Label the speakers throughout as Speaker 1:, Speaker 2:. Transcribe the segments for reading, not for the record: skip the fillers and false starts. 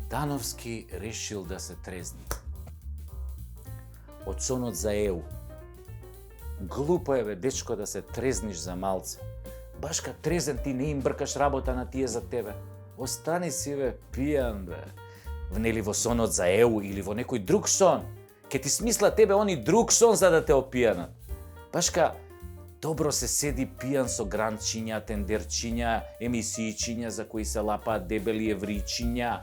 Speaker 1: Цветановски решил да се трезни. Од сонот за ЕУ. Глупо е, бе, дечко, да се трезниш за малце. Баш кад трезен ти не им бркаш работа на тие за тебе. Остани си, бе, пијан, бе. Нели во сонот за ЕУ или во некој друг сон. Ке ти смисла тебе они друг сон за да те опијанат. Баш ка добро се седи пијан со гранчиња, тендерчиња, емисијчиња за кои се лапаат дебели евријчиња.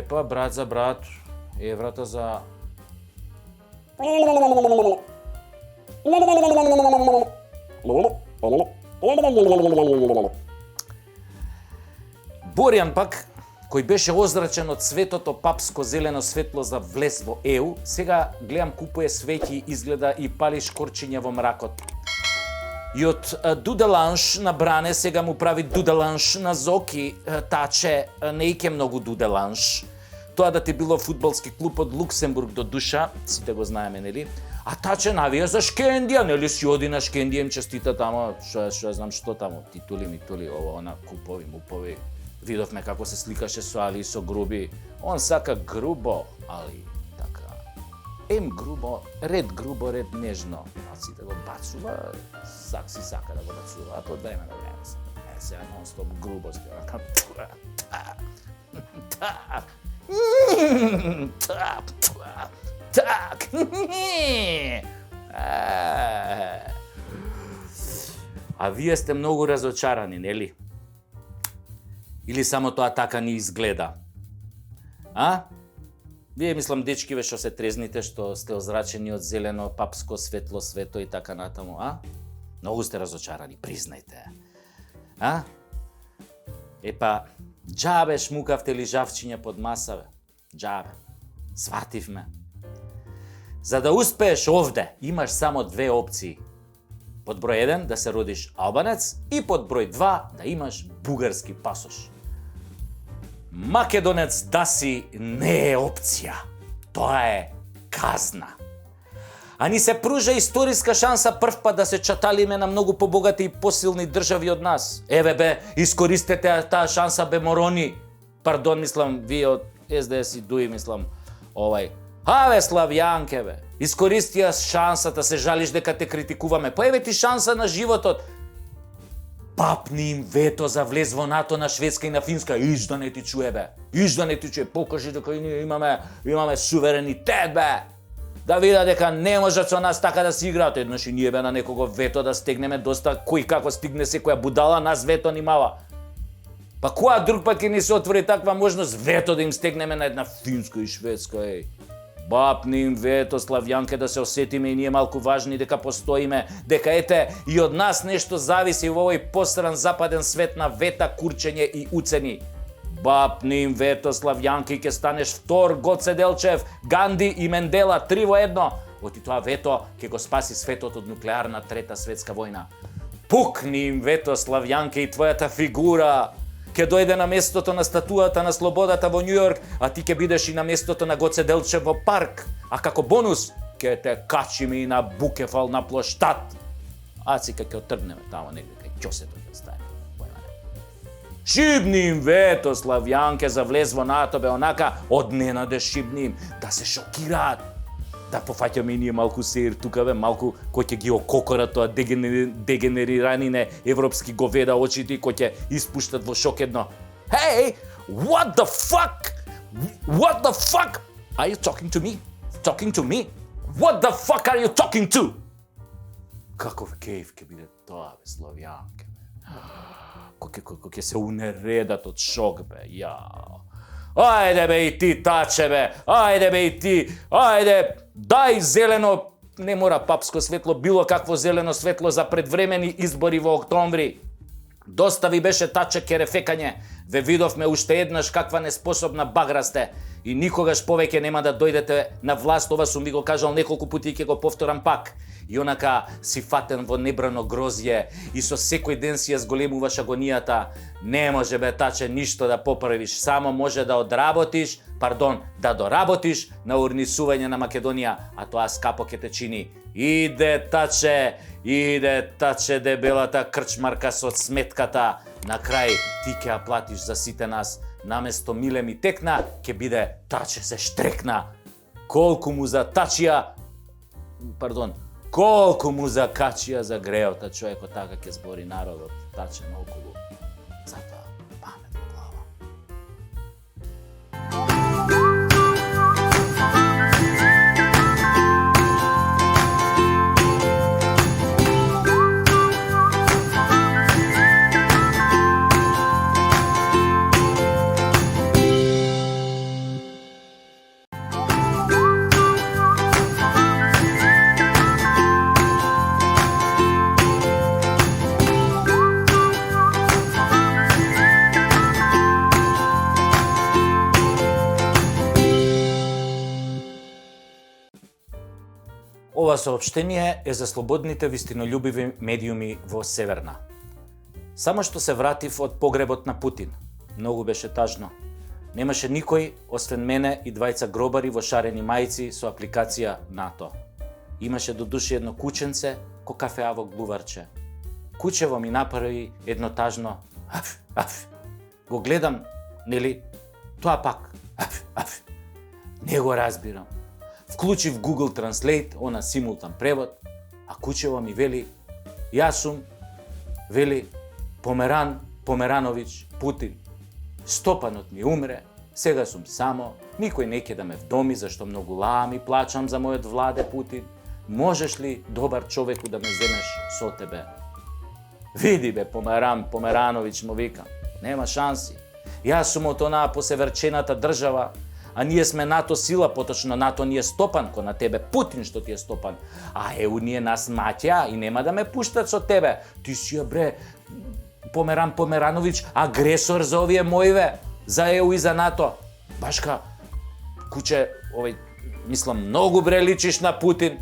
Speaker 1: Па брат за брат, еврата за... Боријан пак, кој беше озрачен од светото папско зелено светло за влез во ЕУ, сега гледам купуе свеќи, изгледа и пали шкорчиња во мракот. И од дуделанш на Бране сега му прави дуделанш на Зоки, таче не ике многу дуделанш. Тоа да ти било фудбалски клуб од Луксембург до душа, сите го знаеме, нели? А таче навија за Шкендија, нели си оди на Шкендија, им честита тамо, што знам што тамо, титули, митули, ова, она, купови, мупови. Видовме како се сликаше со Али и со Груби. Он сака грубо, Али, така. Грубо, ред нежно. А сите го бацува, си сака да го бацува, а то дајме да гледаме се. Сега нон-стоп грубост, так. А вие сте многу разочарани, нели? Или само тоа така ни изгледа? Вие, мислам, дечкиве што се трезните, што сте озрачени од зелено, папско, светло, свето и така натаму, Многу сте разочарани, признајте. Епа, џабе шмукавте лижавчиња под маса, бе. Џабе. Свативме. За да успееш овде, имаш само две опции. Под број 1 да се родиш албанец и под број 2 да имаш бугарски пасош. Македонец да си не е опција. Тоа е казна. А ни се пружа историска шанса прв пат да се чаталиме на многу побогати и посилни држави од нас. Еве бе, искористете таа шанса, бе, морони. Пардон, мислам, вие од СДС и ДУИ, мислам, Аве, Славјанке, бе, искористија шансата, се жалиш дека те критикуваме. Поеве ти шанса на животот. Папни им вето за влез во НАТО на Шведска и на Финска. Иш да не ти чуе, бе. Иш да не ти чуе. Покажи дека и ние имаме суверенитет, бе. Да вида дека не можат со нас така да си играат. Еднаш и ние, бе, на некого вето да стегнеме, доста кој како стигне секоја будала, нас вето ни мала. Па која друг пат ќе ни се отвори таква можност вето да им стегнеме на една Финска и Шведска, Бапни им вето, Славјанке, да се осетиме и ние малку важни, дека постоиме, дека ете и од нас нешто зависи во овој посран западен свет на вета, курчење и уцени. Бапни им вето, Славјанке, и ќе станеш втор Гоце Делчев, Ганди и Мендела, 3 во 1. Оти тоа вето ќе го спаси светот од нуклеарна трета светска војна. Пукни им вето, Славјанке, и твојата фигура ќе дојде на местото на статуата на слободата во Њујорк, а ти ќе бидеш и на местото на Гоце Делчев во парк. А како бонус, ќе те качиме и на Букефал на плоштад. Ацика ќе отргнеме тамо негде кај ќосето ќе ставиме. Шибни им вето, Славјанке, за влез во НАТО, бе, онака од ненаде шибни им, да се шокираат. Да пофаќаме и ние малку сеир тука, бе, малку кој ќе ги ококора тоа дегенериранине европски говеда очите, кој ќе испуштат во шок едно. Hey, what the fuck? What the fuck? Are you talking to me? Talking to me? What the fuck are you talking to? Каков кејф ќе биде тоа, бе, Славјанке, бе. Кој ќе се унередат од шок, бе, јао. Ајде, бе, и ти, таче, бе, ајде, бе, и ти, ајде, дај зелено, не мора папско светло, било какво зелено светло за предвремени избори во октомври. Доста ви беше таче керефекање, ве видовме уште еднаш каква неспособна багра сте и никогаш повеќе нема да дојдете на власт, ова сум ви го кажал неколку пати и ќе го повторам пак. И онака си фатен во небрано грозје и со секој ден си ја зголемуваш агонијата. Не може, бе, таче, ништо да поправиш, само може да да доработиш на урнисување на Македонија, а тоа скапо ќе те чини. Иде, таче, дебелата крчмарка со сметката. На крај ти ќе ја платиш за сите нас. наместо миле ми текна, ќе биде таче се штрекна. Колку му закачија за греота човекот, така ќе збори народот, таче наоколу. Затоа памет во глава. Ова соопштение е за слободните вистинољубиви медиуми во Северна. Само што се вратив од погребот на Путин. Многу беше тажно. Немаше никој, освен мене и двајца гробари во шарени мајци со апликација НАТО. Имаше до души едно кученце, ко кафеаво глуварче. Кучево ми направи едно тажно аф, аф. Го гледам, нели, тоа пак аф, аф. Не го разбирам. Вклучив Google Translate, она симултан превод, а кучево ми вели, јас сум, вели, Померановиќ, Путин. Стопанот ми умре, сега сум само, никој не ќе да ме вдоми, зашто многу лами плачам за мојот владе Путин. Можеш ли, добар човеку, да ме земеш со тебе? Види бе, Померановиќ му вика, нема шанси. Јас сум од онаа посеверчената држава, а ние сме НАТО сила, поточно НАТО ни е стопан, ко на тебе Путин што ти е стопан. А ЕУ ние нас маќа и нема да ме пуштат со тебе. Ти си бре, Померановиќ, агресор за овие моиве, за ЕУ и за НАТО. Башка, куче, мислам, многу бре личиш на Путин.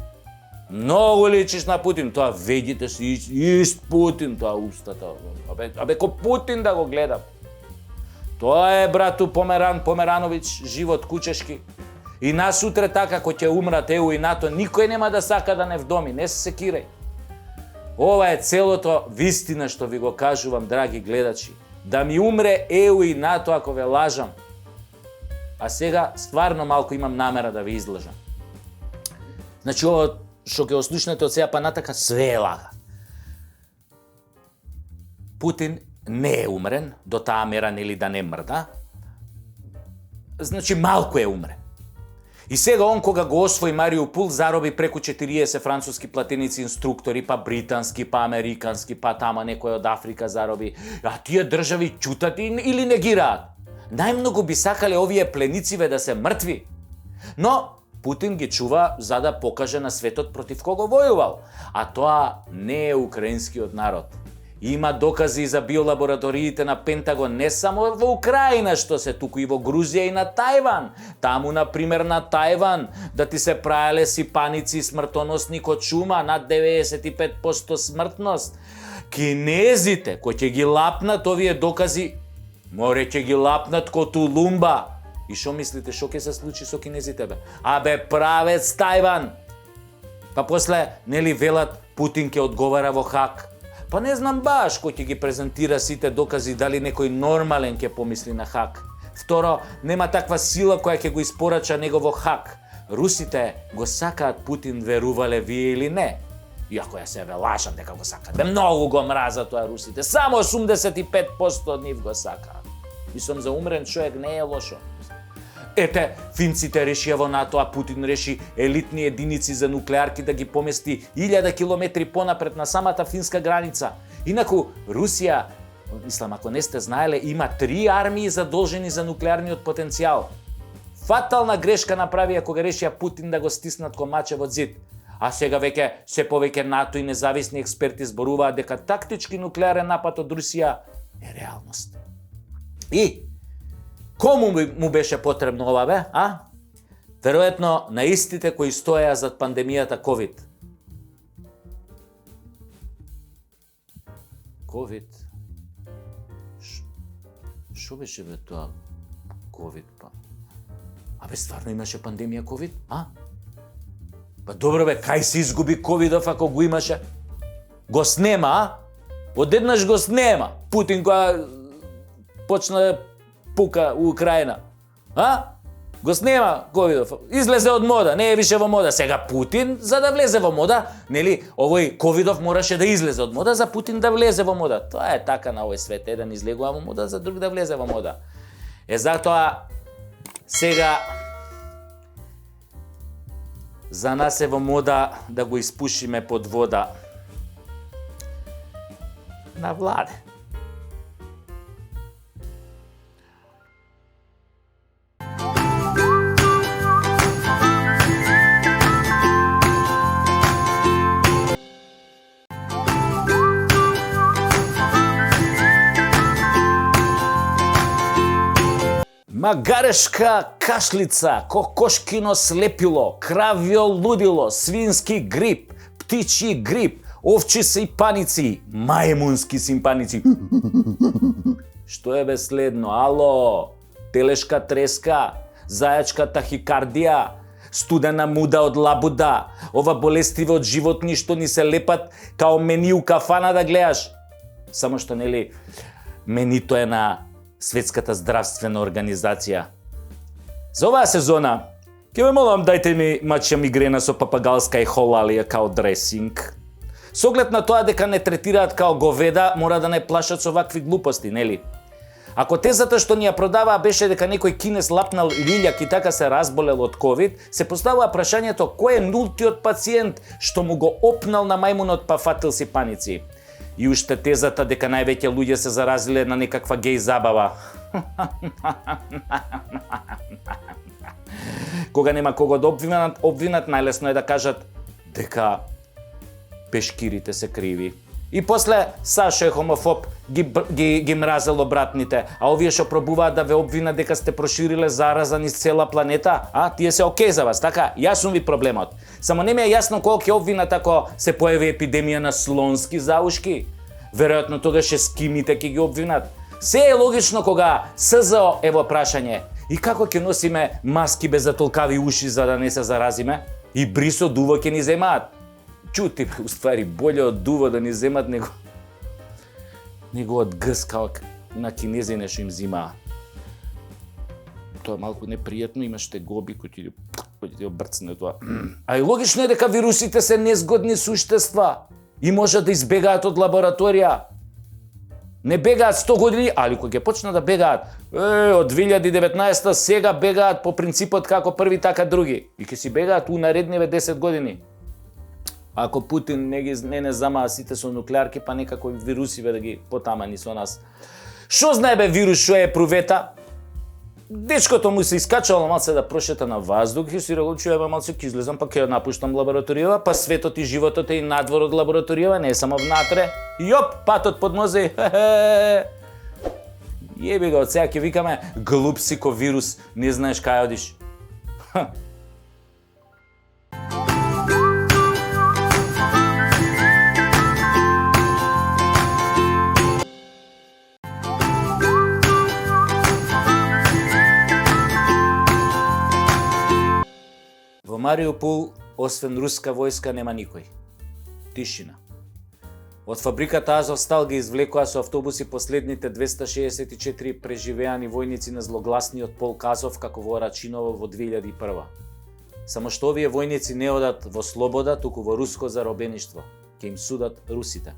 Speaker 1: Многу личиш на Путин. Тоа веѓите си ист Путин, тоа устата. Абе, ко Путин да го гледам. Тоа е, брату Померановиќ, живот кучешки. И нас утре така, кој ќе умрат ЕУ и НАТО, никој нема да сака да не вдоми, не се секирај. Ова е целото вистина што ви го кажувам, драги гледачи. Да ми умре ЕУ и НАТО ако ве лажам. А сега стварно малку имам намера да ви излажам. Значи, ова што ќе ослушнете од сега па натака, све е лага. Путин не е умрен, до таа мера нели да не мрда. Значи малку е умрен. И сега он кога го освои Мариупол зароби преку 40 француски платеници инструктори, па британски, па американски, па тама некој од Африка зароби. А тие држави ќутат или негираат? Најмногу би сакале овие пленициве да се мртви. Но Путин ги чува за да покаже на светот против кого војувал. А тоа не е украинскиот народ. Има докази за биолабораториите на Пентагон не само во Украина што се, туку и во Грузија и на Тајван. Таму, например, на Тајван, да ти се праеле сипаници смртоносни ко чума, над 95% смртност. Кинезите, кои ќе ги лапнат овие докази, море ќе ги лапнат ко Тулумба. И шо мислите, шо ќе се случи со кинезите, бе? Абе, правец Тајван. Па после, нели велат, Путин ќе одговара во Хаг. Па не знам баш кој ќе ги презентира сите докази, дали некој нормален ќе помисли на Хаг. Второ, нема таква сила која ќе го испорача него во Хаг. Русите го сакаат Путин, верувале вие или не. Иако ја се лажам дека го сакаат. Бе, многу го мразат тоа русите. Само 85% од нив го сакаат. Мислам, за умрен човек не е лошо. Ете, финците решија во НАТО, а Путин реши елитни единици за нуклеарки да ги помести 1000 километри понапред на самата финска граница. Инаку, Русија, мислам, ако не сте знаеле, има 3 армии задолжени за нуклеарниот потенцијал. Фатална грешка направија кога решија Путин да го стиснат ко маче во зид. А сега веќе се повеќе НАТО и независни експерти зборуваат дека тактички нуклеарен напад од Русија е реалност. И кому му беше потребно ова, бе, а? Веројатно на истите кои стоеа зад пандемијата COVID. COVID? Шо беше, бе, тоа COVID, па? Абе, стварно имаше пандемија COVID, а? Па добро, бе, кај се изгуби COVID-ов ако го имаше? Го снема, а? Одеднаш го снема. Путин кога почна пука у Украина. А? Го снема ковидов. Излезе од мода, не е више во мода. Сега Путин, за да влезе во мода, нели, овој ковидов мораше да излезе од мода за Путин да влезе во мода. Тоа е така на овој свет. Еден излегува во мода, за друг да влезе во мода. Затоа сега за нас е во мода да го испушиме под вода на Владе. Магарешка кашлица, кокошкино слепило, кравјо лудило, свински грип, птичји грип, овчи сипаници, мајмунски симпаници. Што е бе следно? Ало, телешка треска, зајачка тахикардија, студена муда од лабуда, ова болестиве од животни што ни се лепат као мени у кафана да гледаш. Само што нели менито е на Светската здравствена организација. За оваа сезона, ќе ве молам дајте ми мачја мигрена со папагалска и холалија као дресинг. Со оглед на тоа дека не третираат као говеда, мора да не плашат со вакви глупости, нели? Ако тезата што ни ја продаваа беше дека некој кинес лапнал лиљак и така се разболел од ковид, се поставува прашањето кој е нултиот пациент што му го опнал на мајмунот па фатил сипаници. И уште тезата дека највеќе луѓе се заразиле на некаква геј забава. Кога нема кого да обвинат, најлесно е да кажат дека пешкирите се криви. И после Сашо е хомофоб, ги мразело братните, а овие што пробуваат да ве обвинат дека сте прошириле зараза низ цела планета, тие се окей за вас, така? Јасно ви проблемот. Само не ми е јасно колку ќе обвинат ако се појави епидемија на слонски заушки. Веројатно тогаш ескимите ќе ги обвинат. Се е логично кога СЗО е во прашање. И како ќе носиме маски без затолкави уши за да не се заразиме? И брисо дуво ќе ни земаат. Чути, уствари, боле од дуво да ни земат него од гс као на кинезине што им зимаа. Тоа малку непријатно, имаш тегоби кои ти обрцне тоа. А и логично е дека вирусите се незгодни суштества и можат да избегаат од лабораторија. Не бегаат 100 години, али кога ќе почнат да бегаат, од 2019 сега бегаат по принципот како први така други. И ќе си бегаат у наредниве 10 години. Ако Путин не замаа сите со нуклеарки, па некако вирусиве да ги потамани со нас. Шо знае бе вирус, шо е прувета? Дечкото му се искачало малце да прошета на воздух и си рекол, чуја малце ќе излезам, па ќе ја напуштам лабораторија, па светот и животот е и надвор од лабораторија, не е само внатре. Јоп, патот под нозе. Јеби го, од сега ќе викаме глуп си ко вирус, не знаеш кај одиш. Во Мариупол, освен руска војска, нема никој. Тишина. Од фабриката Азовстал ги извлекоа со автобуси последните 264 преживеани војници на злогласниот полк Азов како во Рачиново во 2001. Само што овие војници не одат во слобода, туку во руско заробеништво. Ке им судат русите.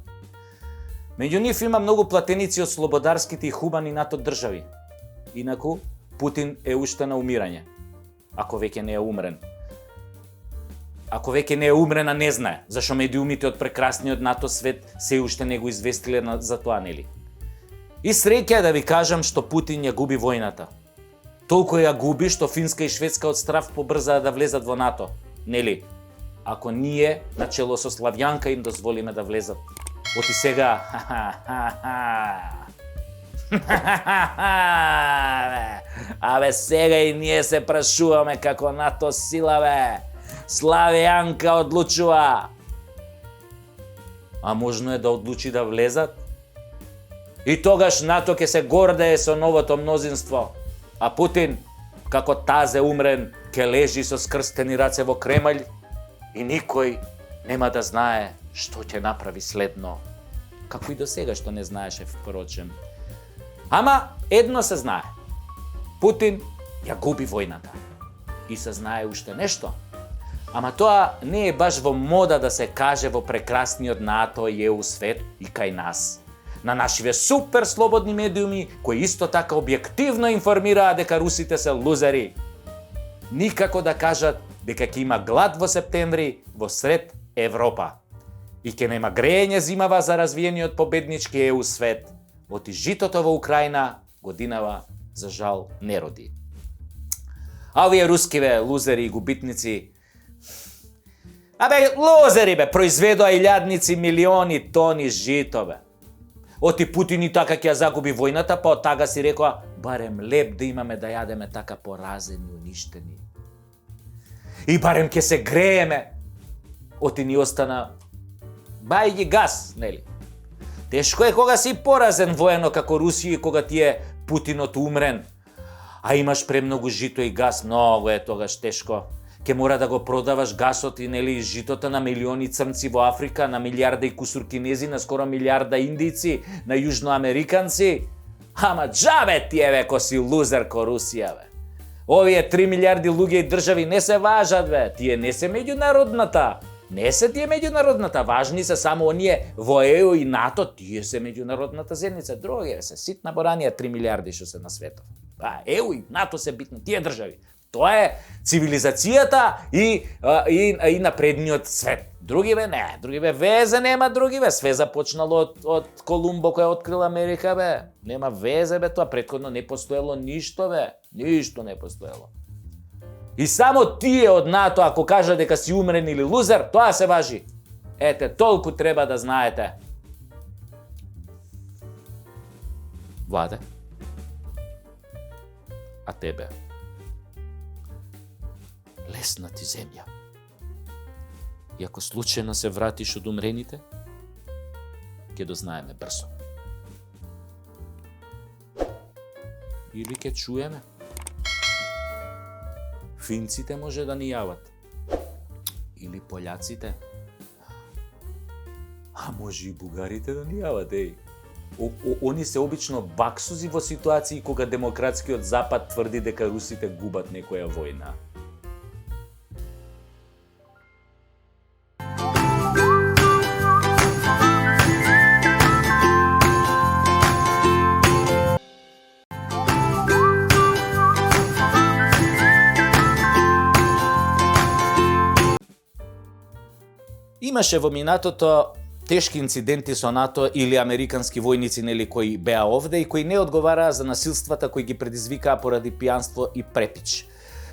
Speaker 1: Меѓу нив има многу платеници од слободарските и хумани НАТО држави. Инаку, Путин е уште на умирање. Ако веќе не е умрен. Ако веќе не е умрена, не знае, зашо медиумите од прекрасниот НАТО свет се уште не го известиле за тоа, нели? И среќа е да ви кажам што Путин ја губи војната. Толку ја губи што Финска и Шведска од страв побрзаа да влезат во НАТО, нели? Ако ние, начело со Славјанка, им дозволиме да влезат. Оти сега, Абе сега и ние се прашуваме како НАТО сила, бе. Славјанка одлучува. А можно е да одлучи да влезат? И тогаш НАТО ќе се гордее со новото мнозинство. А Путин, како тазе умрен, ќе лежи со скрстени раце во Кремљ и никој нема да знае што ќе направи следно. Како и до сега што не знаеше, впрочем. Ама едно се знае. Путин ја губи војната. И се знае уште нешто. Ама тоа не е баш во мода да се каже во прекрасниот НАТО и ЕУ свет и кај нас. На нашиве супер слободни медиуми, кои исто така објективно информираат дека русите се лузери. Никако да кажат дека ќе има глад во септември во сред Европа. И ќе нема грејење зимава за развиениот победнички ЕУ свет. Оти житото во Украина годинава за жал не роди. А овие рускиве лузери и губитници, лузери произведоа илјадници милиони тони жито Оти Путин и така ќе ја загуби војната, па од тага си рекоа, барем леп да имаме да јадеме така поразени, уништени. И барем ќе се грееме. Оти ни остана бајги газ, нели? Тешко е кога си поразен воено како Русија и кога ти е Путинот умрен, а имаш премногу жито и газ, многу е тогаш тешко. Ке мора да го продаваш гасот и нели житото на милиони црнци во Африка, на милиарда и кусур кинези, на скоро милиарда индици, на јужноамериканци. Ама джабе ти ко си лузер ко Русија Овие 3 милиарди луѓе и држави не се важат тие не се меѓународната. Не се тие меѓународната, важни се само оние во ЕУ и НАТО, тие се меѓународната заедница, други се ситна боранија 3 милиарди што се на светот. ЕУ и НАТО се битни, тие држави. Тоа е цивилизацијата и напредниот свет. Другиве не, другиве везе нема другиве. Све започнало од Колумбо кој открил Америка Нема везе тоа, претходно не постоело ништо Ништо не постоело. И само тие од НАТО ако кажа дека си умрен или лузер, тоа се важи. Ете, толку треба да знаете. Владе, а тебе? Лесна ти земја. И ако случајно се вратиш од умрените, ќе дознаеме брзо. Или ќе чуеме. Финците може да ни јават. Или пољаците. А може и бугарите да ни јават, Они се обично баксузи во ситуации кога демократскиот запад тврди дека русите губат некоја војна. Имаше во минатото тешки инциденти со НАТО или американски војници нели кои беа овде и кои не одговараа за насилствата кои ги предизвикаа поради пијанство и препич.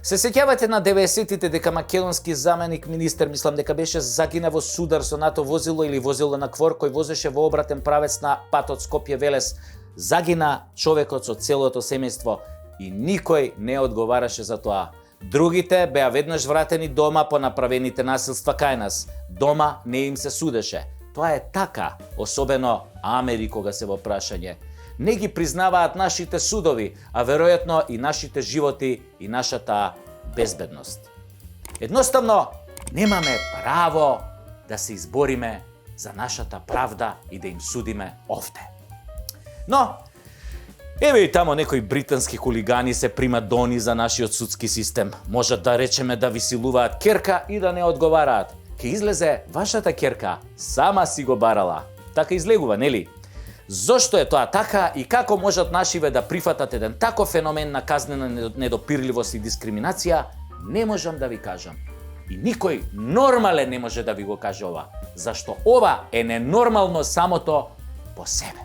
Speaker 1: Се сеќавате на 90-тите дека македонски заменик министер, мислам дека беше, загина во судар со НАТО возило или возило на квор кој возеше во обратен правец на патот Скопје-Велес. Загина човекот со целото семејство и никој не одговараше за тоа. Другите беа веднаш вратени дома по направените насилства кај нас. Дома не им се судеше. Тоа е така, особено Амери кога се во прашање. Не ги признаваат нашите судови, а веројатно и нашите животи и нашата безбедност. Едноставно, немаме право да се избориме за нашата правда и да им судиме овде. Но, еве и тамо некои британски хулигани се примадони за нашиот судски систем. Можат да речеме да ви силуваат керка и да не одговараат. Ке излезе вашата керка, сама си го барала. Така излегува, нели? Зошто е тоа така и како можат нашиве да прифатат еден таков феномен на казнена недопирливост и дискриминација, не можам да ви кажам. И никој нормален не може да ви го каже ова, зашто ова е ненормално самото по себе.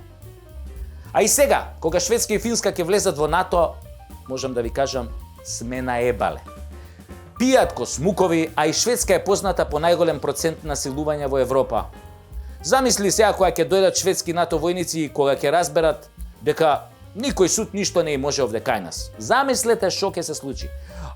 Speaker 1: А и сега, кога Шведска и Финска ќе влезат во НАТО, можам да ви кажам, сме наебале. Пијат ко смукови, а и Шведска е позната по најголем процент насилување во Европа. Замисли сега кога ќе дојдат шведски НАТО војници и кога ќе разберат дека никој суд ништо не може овде кај нас. Замислете што ќе се случи.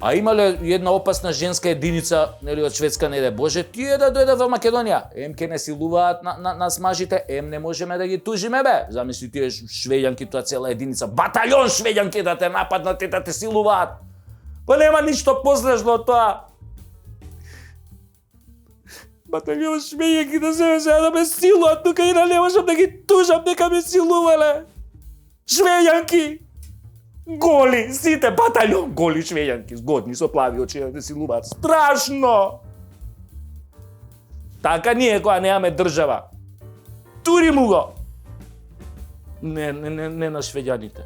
Speaker 1: А имале една опасна женска единица, нели од Шведска, не да Боже, тие да дојдат во Македонија. Ем ќе не силуваат нас мажите, ем не можеме да ги тужиме Замисли тие швеѓанки, тоа цела единица, батальон швеѓанки да те нападнат и да те силуваат. Па нема ништо пострашно од тоа. Батальон швеѓанки да се сега да ме силуваат, тука и не можам да ги тужам дека ме силувале. Швеѓанки! Голи, сите батальон голи швеѓанки, згодни со плави очи да силуваат. Страшно! Така ние кога немаме држава. Тури му го! Не на швеѓаните.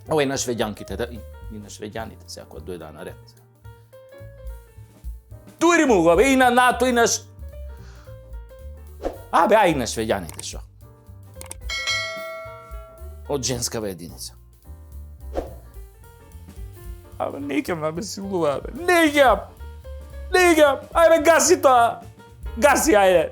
Speaker 1: Овој на швеѓанките, да, и на швеѓаните, сега кога дојда на ред. Тури му го, бе, и на НАТО, и на... и на швеѓаните, шо? Од женскава единица. Не ќе ме силува, бе. Не ќе! Ајде, гаси тоа! Гаси, ајде!